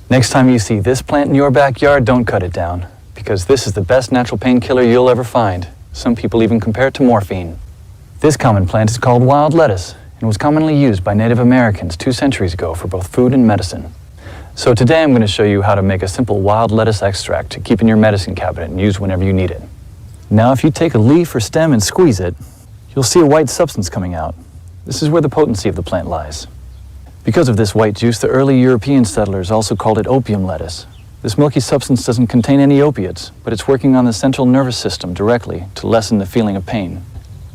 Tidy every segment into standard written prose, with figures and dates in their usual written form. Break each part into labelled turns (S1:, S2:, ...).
S1: Next time you see this plant in your backyard, don't cut it down, because this is the best natural painkiller you'll ever find. Some people even compare it to morphine. This common plant is called wild lettuce and was commonly used by Native Americans 2 centuries ago for both food and medicine. So today I'm going to show you how to make a simple wild lettuce extract to keep in your medicine cabinet and use whenever you need it. Now if you take a leaf or stem and squeeze it, you'll see a white substance coming out. This is where the potency of the plant lies. Because of this white juice, the early European settlers also called it opium lettuce. This milky substance doesn't contain any opiates, but it's working on the central nervous system directly to lessen the feeling of pain.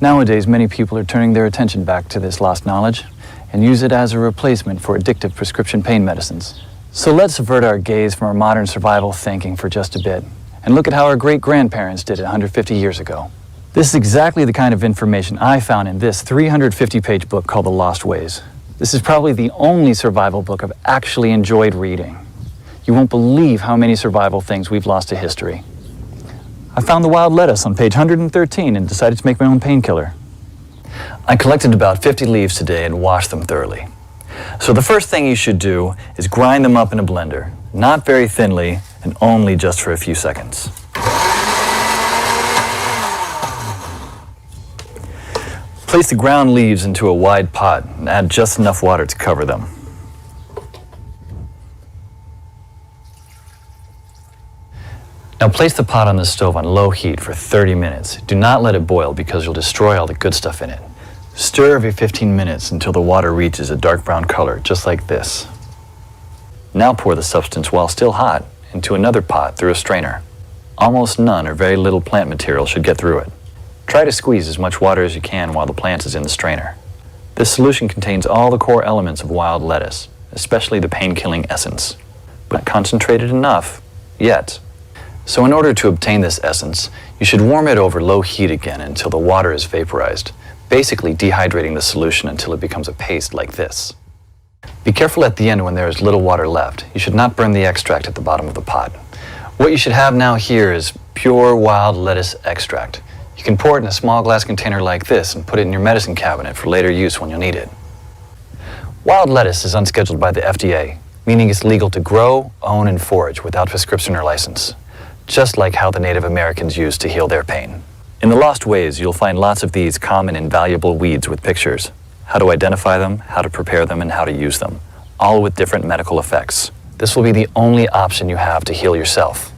S1: Nowadays, many people are turning their attention back to this lost knowledge and use it as a replacement for addictive prescription pain medicines. So let's avert our gaze from our modern survival thinking for just a bit and look at how our great-grandparents did it 150 years ago. This is exactly the kind of information I found in this 350-page book called The Lost Ways. This is probably the only survival book I've actually enjoyed reading. You won't believe how many survival things we've lost to history. I found the wild lettuce on page 113 and decided to make my own painkiller. I collected about 50 leaves today and washed them thoroughly. So the first thing you should do is grind them up in a blender, not very thinly and only just for a few seconds. Place the ground leaves into a wide pot and add just enough water to cover them. Now place the pot on the stove on low heat for 30 minutes. Do not let it boil because you'll destroy all the good stuff in it. Stir every 15 minutes until the water reaches a dark brown color, just like this. Now pour the substance while still hot into another pot through a strainer. Almost none or very little plant material should get through it. Try to squeeze as much water as you can while the plant is in the strainer. This solution contains all the core elements of wild lettuce, especially the pain-killing essence, but not concentrated enough yet. So in order to obtain this essence, you should warm it over low heat again until the water is vaporized, basically dehydrating the solution until it becomes a paste like this. Be careful at the end when there is little water left. You should not burn the extract at the bottom of the pot. What you should have now here is pure wild lettuce extract. You can pour it in a small glass container like this and put it in your medicine cabinet for later use when you'll need it. Wild lettuce is unscheduled by the FDA, meaning it's legal to grow, own, and forage without prescription or license, just like how the Native Americans used to heal their pain. In The Lost Ways, you'll find lots of these common and valuable weeds with pictures, how to identify them, how to prepare them, and how to use them, all with different medical effects. This will be the only option you have to heal yourself.